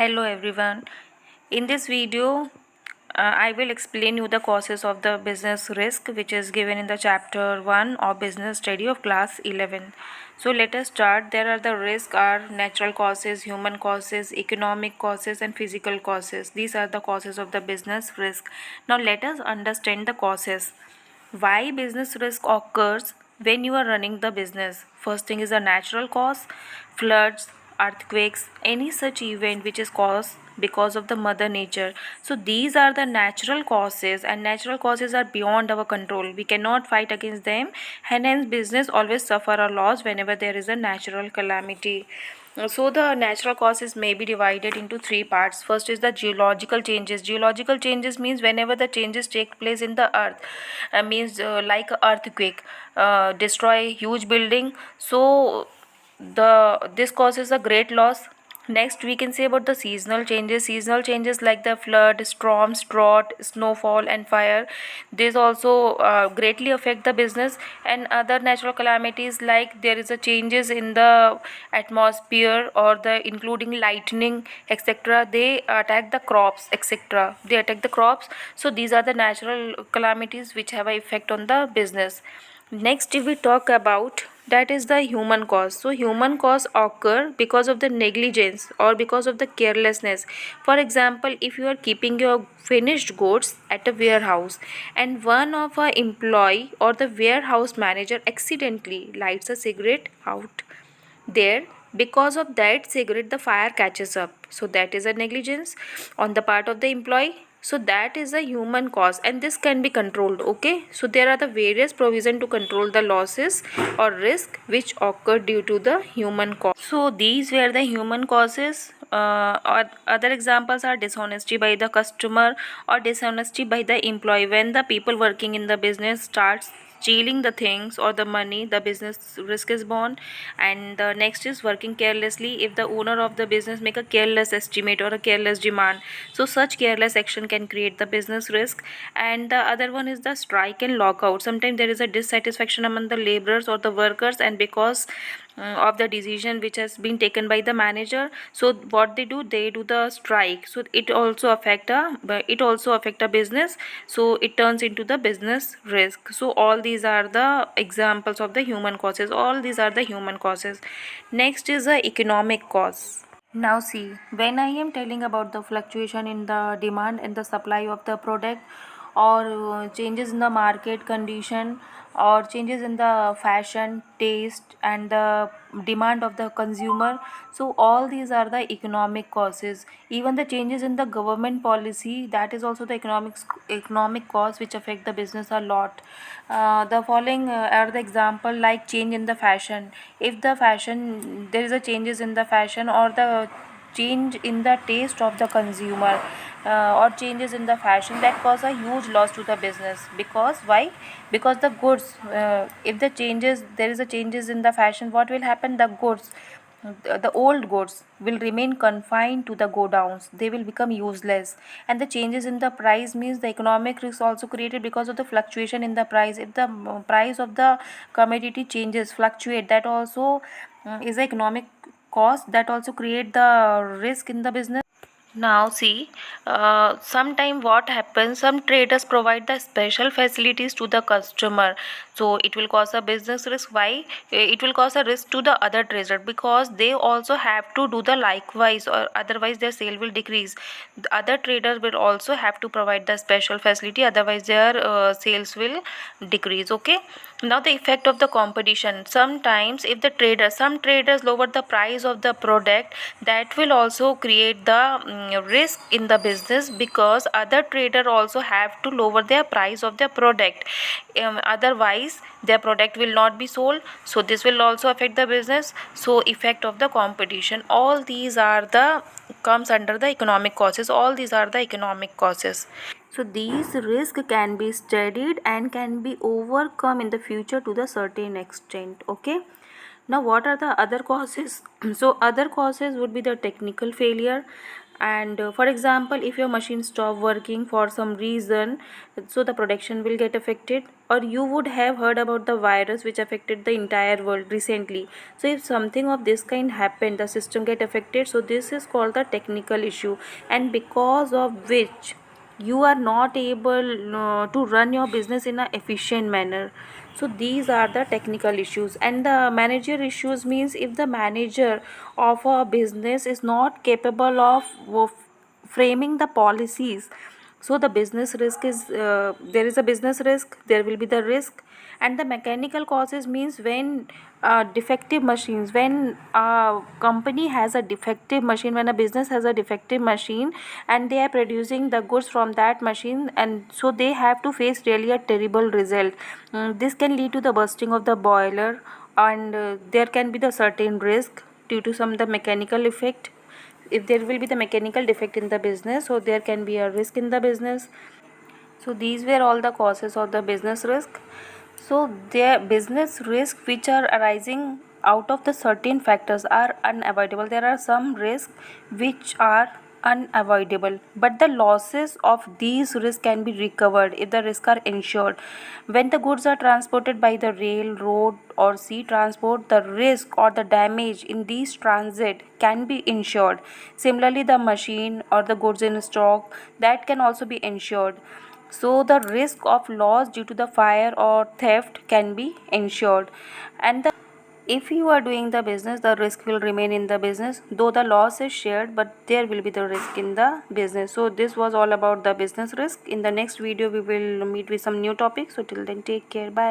Hello everyone. In this video, I will explain you the causes of the business risk which is given in the chapter 1 of business study of class 11. So let us start. There are the risk are natural causes, human causes, economic causes and physical causes. These are the causes of the business risk. Now let us understand the causes. Why business risk occurs when you are running the business? First thing is a natural cause, floods, earthquakes, any such event which is caused because of the mother nature. So these are the natural causes, and natural causes are beyond our control. We cannot fight against them, and hence business always suffer a loss whenever there is a natural calamity. So the natural causes may be divided into three parts. First is the geological changes. Geological changes means whenever the changes take place in the earth, means like a earthquake destroy huge building. So this causes a great loss. Next we can say about the seasonal changes. Seasonal changes like the flood, storms, drought, snowfall and fire, these also greatly affect the business. And other natural calamities like there is a changes in the atmosphere or the including lightning etc, they attack the crops etc, they attack the crops. So these are the natural calamities which have an effect on the business. Next if we talk about, that is the human cause. So human cause occur because of the negligence or because of the carelessness. For example, if you are keeping your finished goods at a warehouse and one of our employee or the warehouse manager accidentally lights a cigarette out there, because of that cigarette the fire catches up, so that is a negligence on the part of the employee. So that is a human cause and this can be controlled. Okay, so there are the various provision to control the losses or risk which occur due to the human cause. So these were the human causes. Or other examples are dishonesty by the customer or dishonesty by the employee. When the people working in the business starts stealing the things or the money, the business risk is born. And the next is working carelessly. If the owner of the business make a careless estimate or a careless demand, so such careless action can create the business risk. And the other one is the strike and lockout. Sometimes there is a dissatisfaction among the laborers or the workers, and because of the decision which has been taken by the manager, so what they do the strike. So it also affect a business, so it turns into the business risk. So all these are the examples of the human causes. All these are the human causes. Next is the economic cause. Now see, when I am telling about the fluctuation in the demand and the supply of the product, or changes in the market condition, or changes in the fashion taste and the demand of the consumer, so all these are the economic causes. Even the changes in the government policy, that is also the economic cause which affect the business a lot. The following are the example like change in the fashion. If the fashion, there is a changes in the fashion or the change in the taste of the consumer, or changes in the fashion, that cause a huge loss to the business. Because why? Because the goods, if the changes, there is a changes in the fashion, what will happen? The goods, the old goods will remain confined to the godowns, they will become useless. And the changes in the price means the economic risk also created because of the fluctuation in the price. If the price of the commodity changes, fluctuate, that also is the economic cost, that also create the risk in the business. Now see, sometime what happens, some traders provide the special facilities to the customer, so it will cause a business risk. Why? It will cause a risk to the other trader because they also have to do the likewise, or otherwise their sale will decrease. The other traders will also have to provide the special facility, otherwise their sales will decrease. Okay, now the effect of the competition. Sometimes if the trader, some traders lower the price of the product, that will also create the risk in the business, because other trader also have to lower their price of their product. Otherwise their product will not be sold, so this will also affect the business. So effect of the competition, all these are the comes under the economic causes. All these are the economic causes. So these risks can be studied and can be overcome in the future to the certain extent. Okay, now what are the other causes? So other causes would be the technical failure, And for example, if your machine stop working for some reason, so the production will get affected. Or you would have heard about the virus which affected the entire world recently. So if something of this kind happened, the system get affected, so this is called the technical issue, and because of which you are not able to run your business in a efficient manner. So these are the technical issues. And the manager issues means if the manager of a business is not capable of framing the policies, so the business risk is there is a business risk, there will be the risk. And the mechanical causes means when defective machines, when a company has a defective machine, when a business has a defective machine and they are producing the goods from that machine, and so they have to face really a terrible result. This can lead to the bursting of the boiler, and there can be the certain risk due to some the mechanical effect. If there will be the mechanical defect in the business, so there can be a risk in the business. So these were all the causes of the business risk. So their business risk which are arising out of the certain factors are unavoidable. There are some risks which are unavoidable, but the losses of these risks can be recovered if the risks are insured. When the goods are transported by the rail, road or sea transport, the risk or the damage in these transit can be insured. Similarly, the machine or the goods in stock, that can also be insured. So the risk of loss due to the fire or theft can be insured. And if you are doing the business, the risk will remain in the business, though the loss is shared, but there will be the risk in the business. So this was all about the business risk. In the next video we will meet with some new topics. So till then, take care. Bye.